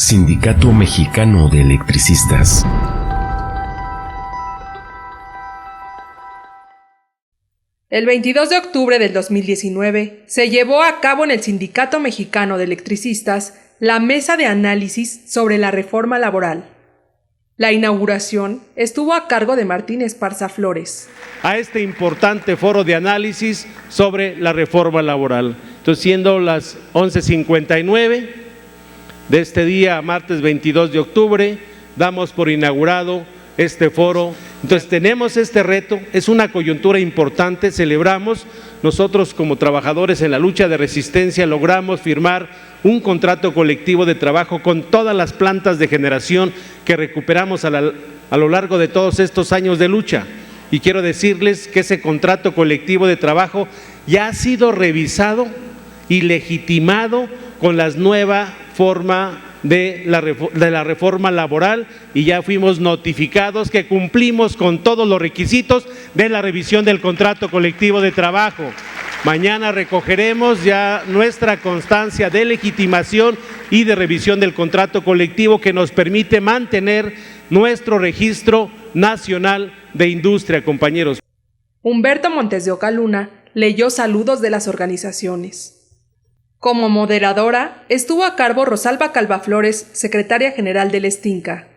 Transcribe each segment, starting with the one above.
Sindicato Mexicano de Electricistas. El 22 de octubre del 2019 se llevó a cabo en el Sindicato Mexicano de Electricistas la mesa de análisis sobre la reforma laboral. La inauguración estuvo a cargo de Martín Esparza Flores. A este importante foro de análisis sobre la reforma laboral. Entonces, siendo las 11:59 de este día, martes 22 de octubre, damos por inaugurado este foro. Entonces tenemos este reto, es una coyuntura importante, celebramos, nosotros como trabajadores en la lucha de resistencia logramos firmar un contrato colectivo de trabajo con todas las plantas de generación que recuperamos a lo largo de todos estos años de lucha. Y quiero decirles que ese contrato colectivo de trabajo ya ha sido revisado y legitimado con la nueva forma de la reforma laboral y ya fuimos notificados que cumplimos con todos los requisitos de la revisión del contrato colectivo de trabajo. Mañana recogeremos ya nuestra constancia de legitimación y de revisión del contrato colectivo que nos permite mantener nuestro registro nacional de industria, compañeros. Humberto Montes de Oca Luna leyó saludos de las organizaciones. Como moderadora estuvo a cargo Rosalba Calva Flores, secretaria general del STINCA.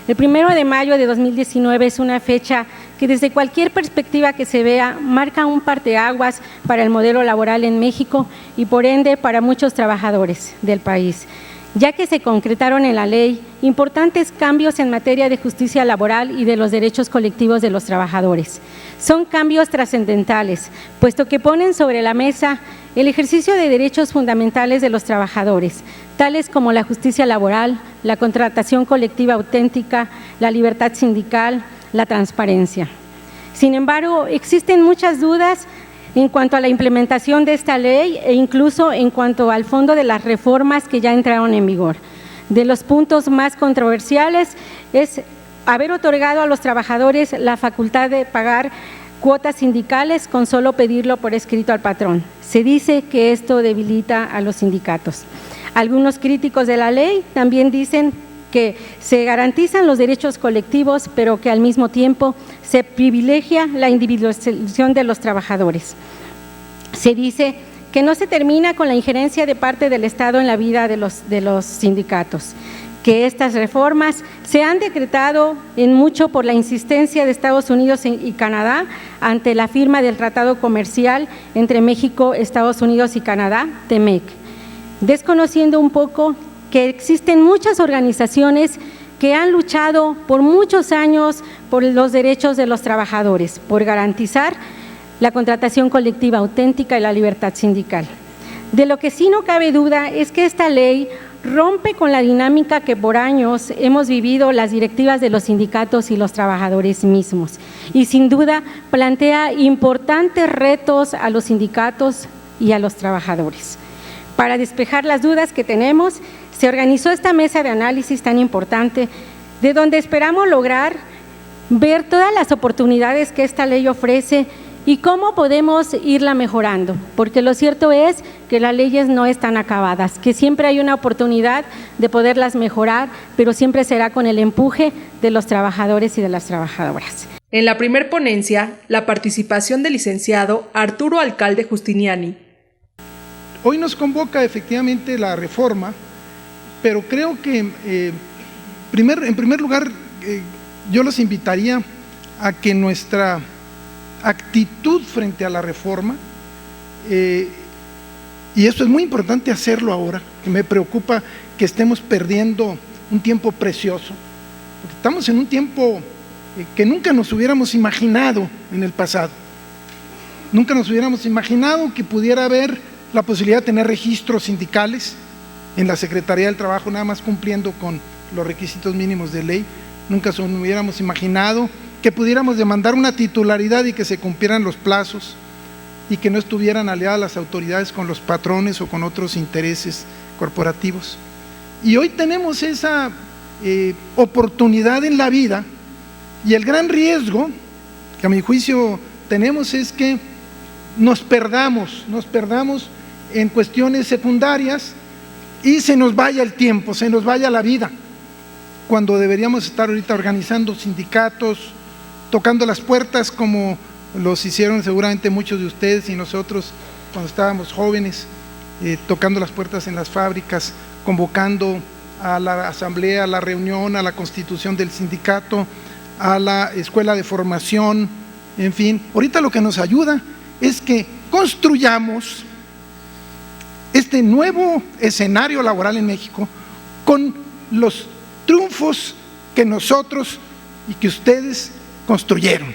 El 1 de mayo de 2019 es una fecha que desde cualquier perspectiva que se vea marca un parteaguas para el modelo laboral en México y por ende para muchos trabajadores del país, ya que se concretaron en la ley importantes cambios en materia de justicia laboral y de los derechos colectivos de los trabajadores. Son cambios trascendentales, puesto que ponen sobre la mesa el ejercicio de derechos fundamentales de los trabajadores, tales como la justicia laboral, la contratación colectiva auténtica, la libertad sindical, la transparencia. Sin embargo, existen muchas dudas en cuanto a la implementación de esta ley e incluso en cuanto al fondo de las reformas que ya entraron en vigor. De los puntos más controversiales es haber otorgado a los trabajadores la facultad de pagar cuotas sindicales con solo pedirlo por escrito al patrón. Se dice que esto debilita a los sindicatos. Algunos críticos de la ley también dicen que se garantizan los derechos colectivos, pero que al mismo tiempo se privilegia la individualización de los trabajadores. Se dice que no se termina con la injerencia de parte del Estado en la vida de los sindicatos, que estas reformas se han decretado en mucho por la insistencia de Estados Unidos y Canadá ante la firma del Tratado Comercial entre México, Estados Unidos y Canadá, TEMEC, desconociendo un poco que existen muchas organizaciones que han luchado por muchos años por los derechos de los trabajadores, por garantizar la contratación colectiva auténtica y la libertad sindical. De lo que sí no cabe duda es que esta ley rompe con la dinámica que por años hemos vivido las directivas de los sindicatos y los trabajadores mismos y sin duda plantea importantes retos a los sindicatos y a los trabajadores. Para despejar las dudas que tenemos, se organizó esta mesa de análisis tan importante, de donde esperamos lograr ver todas las oportunidades que esta ley ofrece y cómo podemos irla mejorando, porque lo cierto es que las leyes no están acabadas, que siempre hay una oportunidad de poderlas mejorar, pero siempre será con el empuje de los trabajadores y de las trabajadoras. En la primer ponencia, la participación del licenciado Arturo Alcalde Justiniani. Hoy nos convoca efectivamente la reforma, pero creo que en primer lugar yo los invitaría a que nuestra actitud frente a la reforma, y esto es muy importante hacerlo ahora, que me preocupa que estemos perdiendo un tiempo precioso, porque estamos en un tiempo que nunca nos hubiéramos imaginado en el pasado. Nunca nos hubiéramos imaginado que pudiera haber la posibilidad de tener registros sindicales en la Secretaría del Trabajo, nada más cumpliendo con los requisitos mínimos de ley. Nunca nos hubiéramos imaginado que pudiéramos demandar una titularidad y que se cumplieran los plazos y que no estuvieran aliadas las autoridades con los patrones o con otros intereses corporativos. Y hoy tenemos esa oportunidad en la vida, y el gran riesgo que a mi juicio tenemos es que nos perdamos en cuestiones secundarias y se nos vaya el tiempo, se nos vaya la vida, cuando deberíamos estar ahorita organizando sindicatos, tocando las puertas como los hicieron seguramente muchos de ustedes y nosotros cuando estábamos jóvenes, tocando las puertas en las fábricas, convocando a la asamblea, a la reunión, a la constitución del sindicato, a la escuela de formación, en fin. Ahorita lo que nos ayuda es que construyamos este nuevo escenario laboral en México con los triunfos que nosotros y que ustedes construyeron.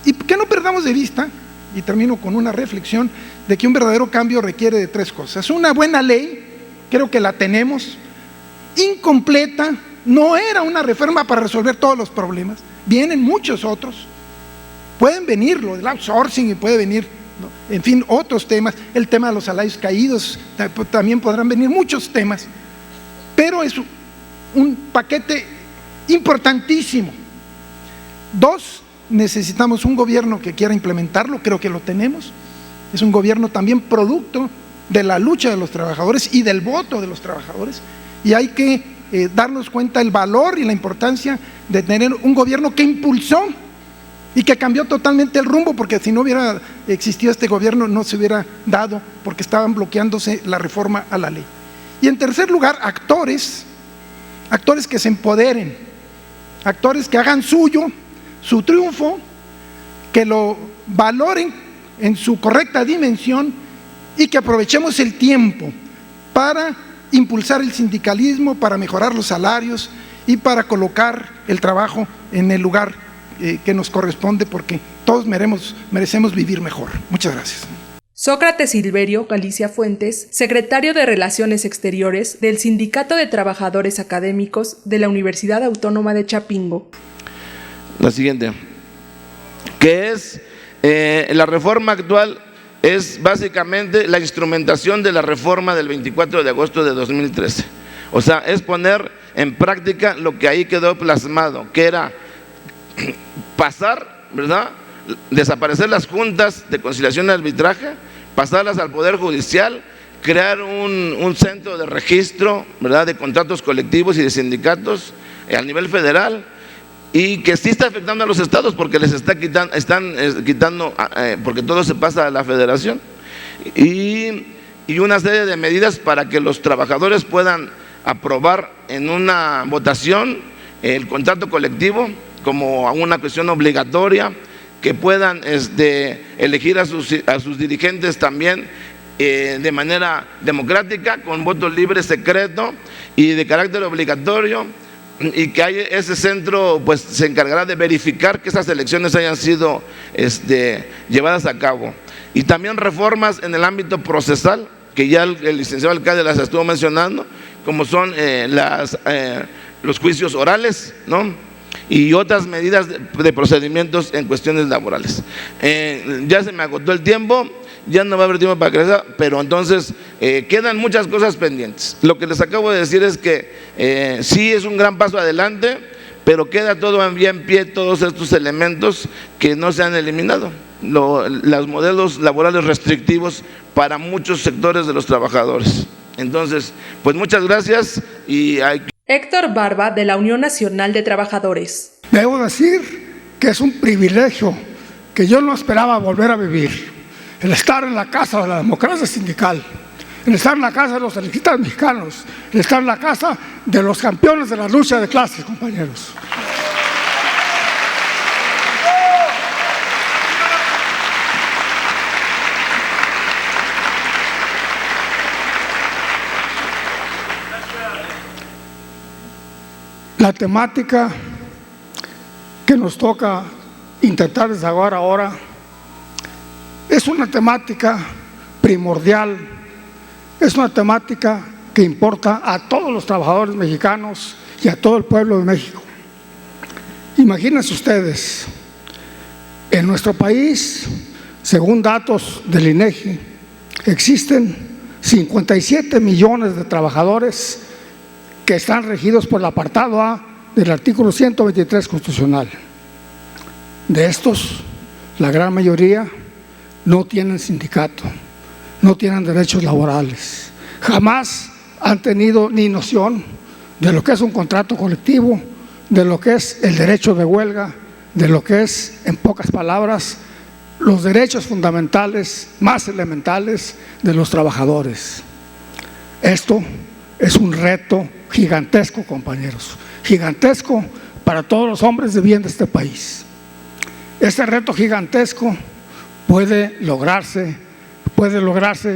Y que no perdamos de vista, y termino con una reflexión, de que un verdadero cambio requiere de tres cosas. Una buena ley, creo que la tenemos, incompleta, no era una reforma para resolver todos los problemas, vienen muchos otros, pueden venir lo del outsourcing y puede venir, en fin, otros temas, el tema de los salarios caídos, también podrán venir muchos temas, pero es un paquete importantísimo. Dos, necesitamos un gobierno que quiera implementarlo, creo que lo tenemos, es un gobierno también producto de la lucha de los trabajadores y del voto de los trabajadores, y hay que darnos cuenta del valor y la importancia de tener un gobierno que impulsó y que cambió totalmente el rumbo, porque si no hubiera existido este gobierno no se hubiera dado, porque estaban bloqueándose la reforma a la ley. Y en tercer lugar, actores que se empoderen, actores que hagan suyo su triunfo, que lo valoren en su correcta dimensión y que aprovechemos el tiempo para impulsar el sindicalismo, para mejorar los salarios y para colocar el trabajo en el lugar que nos corresponde, porque todos merecemos vivir mejor. Muchas gracias. Sócrates Silverio Galicia Fuentes, secretario de Relaciones Exteriores del Sindicato de Trabajadores Académicos de la Universidad Autónoma de Chapingo. La siguiente, que es la reforma actual, es básicamente la instrumentación de la reforma del 24 de agosto de 2013. O sea, es poner en práctica lo que ahí quedó plasmado, que era pasar, ¿verdad?, desaparecer las juntas de conciliación y arbitraje, pasarlas al Poder Judicial, crear un centro de registro, ¿verdad?, de contratos colectivos y de sindicatos a nivel federal, y que sí está afectando a los estados porque les están quitando, porque todo se pasa a la federación, y una serie de medidas para que los trabajadores puedan aprobar en una votación el contrato colectivo como una cuestión obligatoria, que puedan elegir a sus dirigentes también de manera democrática, con voto libre, secreto y de carácter obligatorio, y que hay ese centro pues se encargará de verificar que esas elecciones hayan sido llevadas a cabo. Y también reformas en el ámbito procesal, que ya el licenciado alcalde las estuvo mencionando, como son los juicios orales, ¿no?, y otras medidas de procedimientos en cuestiones laborales. Ya se me agotó el tiempo, ya no va a haber tiempo para crecer, pero entonces quedan muchas cosas pendientes. Lo que les acabo de decir es que sí es un gran paso adelante, pero queda todo en pie, todos estos elementos que no se han eliminado, los modelos laborales restrictivos para muchos sectores de los trabajadores. Entonces, pues muchas gracias y hay que… Héctor Barba, de la Unión Nacional de Trabajadores. Debo decir que es un privilegio que yo no esperaba volver a vivir, el estar en la casa de la democracia sindical, el estar en la casa de los electricistas mexicanos, el estar en la casa de los campeones de la lucha de clases, compañeros. La temática que nos toca intentar desahogar ahora es una temática primordial, es una temática que importa a todos los trabajadores mexicanos y a todo el pueblo de México. Imagínense ustedes, en nuestro país, según datos del INEGI, existen 57 millones de trabajadores que están regidos por el apartado A del artículo 123 constitucional. De estos, la gran mayoría no tienen sindicato, no tienen derechos laborales, jamás han tenido ni noción de lo que es un contrato colectivo, de lo que es el derecho de huelga, de lo que es, en pocas palabras, los derechos fundamentales más elementales de los trabajadores. Esto es un reto gigantesco, compañeros, gigantesco para todos los hombres de bien de este país. Este reto gigantesco puede lograrse,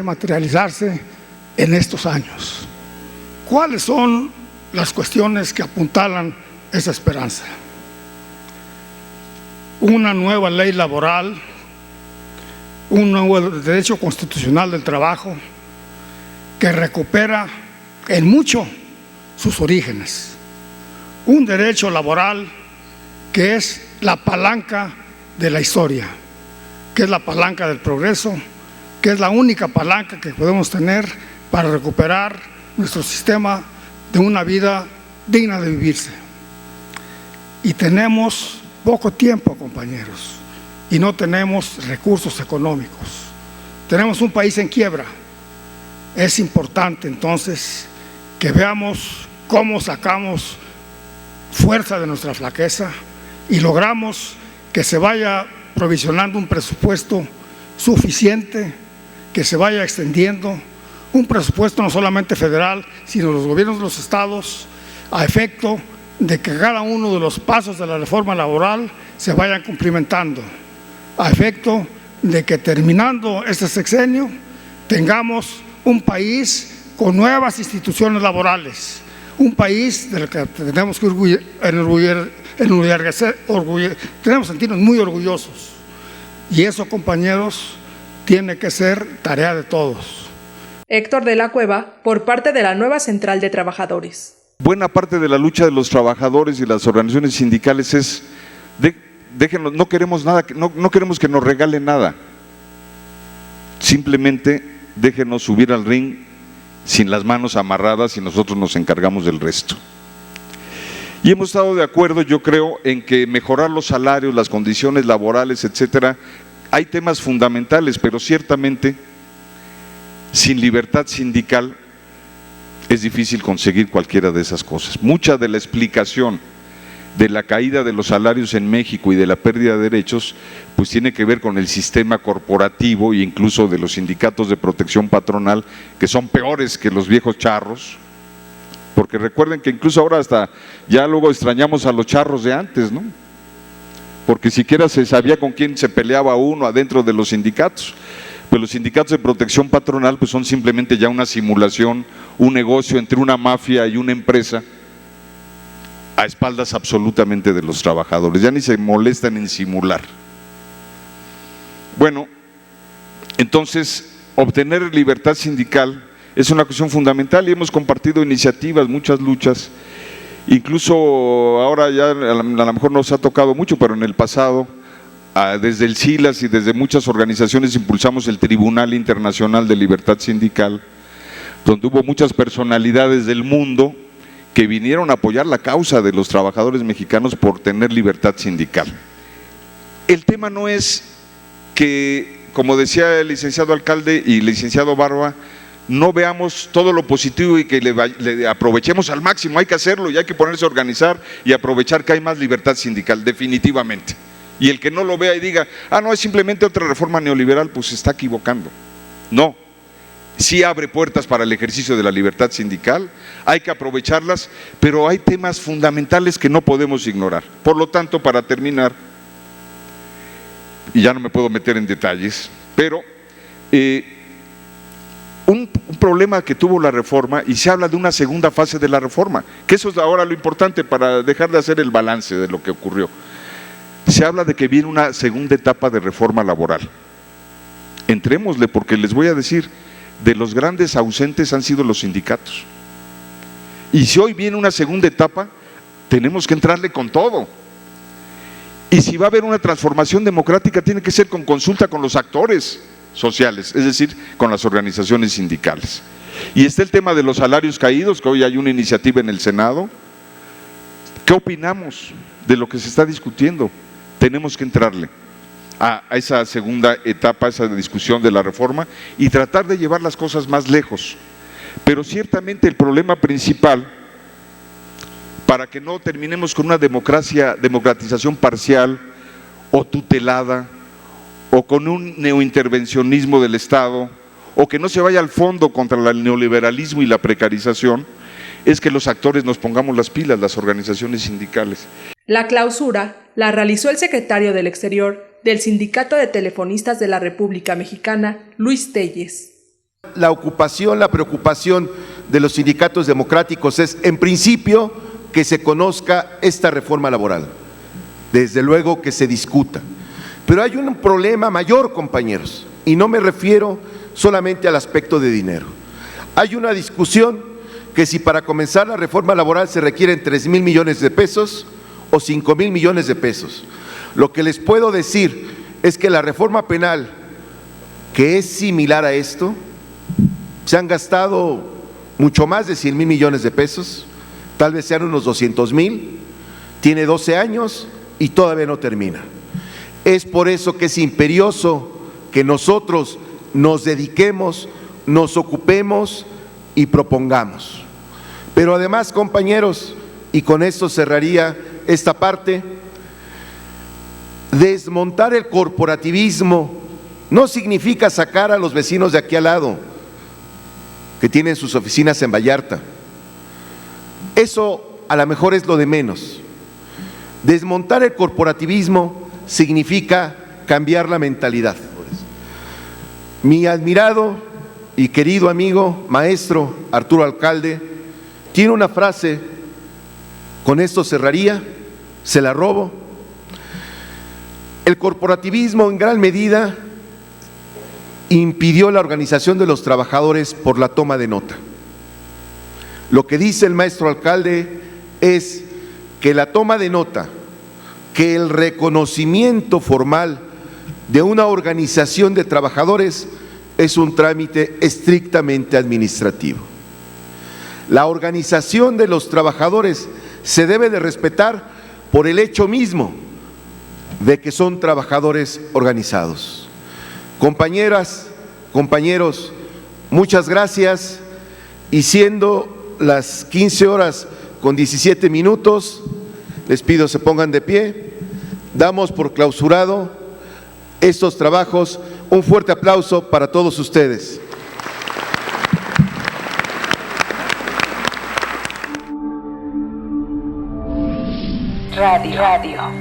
materializarse en estos años. ¿Cuáles son las cuestiones que apuntalan esa esperanza? Una nueva ley laboral, un nuevo derecho constitucional del trabajo que recupera en mucho sus orígenes, un derecho laboral que es la palanca de la historia, que es la palanca del progreso, que es la única palanca que podemos tener para recuperar nuestro sistema de una vida digna de vivirse. Y tenemos poco tiempo, compañeros, y no tenemos recursos económicos. Tenemos un país en quiebra. Es importante entonces que veamos cómo sacamos fuerza de nuestra flaqueza y logramos que se vaya provisionando un presupuesto suficiente, que se vaya extendiendo un presupuesto no solamente federal, sino los gobiernos de los estados, a efecto de que cada uno de los pasos de la reforma laboral se vayan cumplimentando, a efecto de que terminando este sexenio tengamos un país con nuevas instituciones laborales, un país del que tenemos que tenemos que sentirnos muy orgullosos. Y eso, compañeros, tiene que ser tarea de todos. Héctor de la Cueva, por parte de la nueva Central de Trabajadores. Buena parte de la lucha de los trabajadores y las organizaciones sindicales es, déjenos, no queremos nada, no queremos que nos regalen nada. Simplemente déjenos subir al ring sin las manos amarradas y nosotros nos encargamos del resto. Y hemos estado de acuerdo, yo creo, en que mejorar los salarios, las condiciones laborales, etcétera. Hay temas fundamentales, pero ciertamente sin libertad sindical es difícil conseguir cualquiera de esas cosas. Mucha de la explicación de la caída de los salarios en México y de la pérdida de derechos, pues tiene que ver con el sistema corporativo e incluso de los sindicatos de protección patronal, que son peores que los viejos charros, porque recuerden que incluso ahora hasta ya luego extrañamos a los charros de antes, ¿no? Porque siquiera se sabía con quién se peleaba uno adentro de los sindicatos. Pues los sindicatos de protección patronal pues son simplemente ya una simulación, un negocio entre una mafia y una empresa a espaldas absolutamente de los trabajadores, ya ni se molestan en simular. Bueno, entonces obtener libertad sindical es una cuestión fundamental y hemos compartido iniciativas, muchas luchas, incluso ahora ya a lo mejor nos ha tocado mucho, pero en el pasado desde el SILAS y desde muchas organizaciones impulsamos el Tribunal Internacional de Libertad Sindical, donde hubo muchas personalidades del mundo que vinieron a apoyar la causa de los trabajadores mexicanos por tener libertad sindical. El tema no es que, como decía el licenciado alcalde y el licenciado Barba, no veamos todo lo positivo y que le aprovechemos al máximo, hay que hacerlo y hay que ponerse a organizar y aprovechar que hay más libertad sindical, definitivamente. Y el que no lo vea y diga, no, es simplemente otra reforma neoliberal, pues se está equivocando. No, sí abre puertas para el ejercicio de la libertad sindical, hay que aprovecharlas, pero hay temas fundamentales que no podemos ignorar. Por lo tanto, para terminar, y ya no me puedo meter en detalles, pero un problema que tuvo la reforma, y se habla de una segunda fase de la reforma, que eso es ahora lo importante para dejar de hacer el balance de lo que ocurrió. Se habla de que viene una segunda etapa de reforma laboral. Entrémosle, porque les voy a decir, de los grandes ausentes han sido los sindicatos. Y si hoy viene una segunda etapa, tenemos que entrarle con todo. Y si va a haber una transformación democrática, tiene que ser con consulta con los actores sociales, es decir, con las organizaciones sindicales. Y está el tema de los salarios caídos, que hoy hay una iniciativa en el Senado. ¿Qué opinamos de lo que se está discutiendo? Tenemos que entrarle a esa segunda etapa, a esa discusión de la reforma y tratar de llevar las cosas más lejos. Pero ciertamente el problema principal, para que no terminemos con una democratización parcial o tutelada, o con un neointervencionismo del Estado, o que no se vaya al fondo contra el neoliberalismo y la precarización, es que los actores nos pongamos las pilas, las organizaciones sindicales. La clausura la realizó el secretario del Exterior del Sindicato de Telefonistas de la República Mexicana, Luis Telles. La ocupación, la preocupación de los sindicatos democráticos es, en principio, que se conozca esta reforma laboral. Desde luego que se discuta. Pero hay un problema mayor, compañeros, y no me refiero solamente al aspecto de dinero. Hay una discusión que si para comenzar la reforma laboral se requieren 3,000 millones de pesos o 5,000 millones de pesos. Lo que les puedo decir es que la reforma penal, que es similar a esto, se han gastado mucho más de 100,000 millones de pesos, tal vez sean unos 200,000, tiene 12 años y todavía no termina. Es por eso que es imperioso que nosotros nos dediquemos, nos ocupemos y propongamos. Pero además, compañeros, y con esto cerraría esta parte, desmontar el corporativismo no significa sacar a los vecinos de aquí al lado, que tienen sus oficinas en Vallarta. Eso a lo mejor es lo de menos. Desmontar el corporativismo significa cambiar la mentalidad. Mi admirado y querido amigo, maestro Arturo Alcalde, tiene una frase, con esto cerraría, se la robo. El corporativismo en gran medida impidió la organización de los trabajadores por la toma de nota. Lo que dice el maestro Alcalde es que la toma de nota, que el reconocimiento formal de una organización de trabajadores es un trámite estrictamente administrativo. La organización de los trabajadores se debe de respetar por el hecho mismo de que son trabajadores organizados. Compañeras, compañeros, muchas gracias, y siendo las 15:17, les pido se pongan de pie, damos por clausurado estos trabajos. Un fuerte aplauso para todos ustedes. Radio.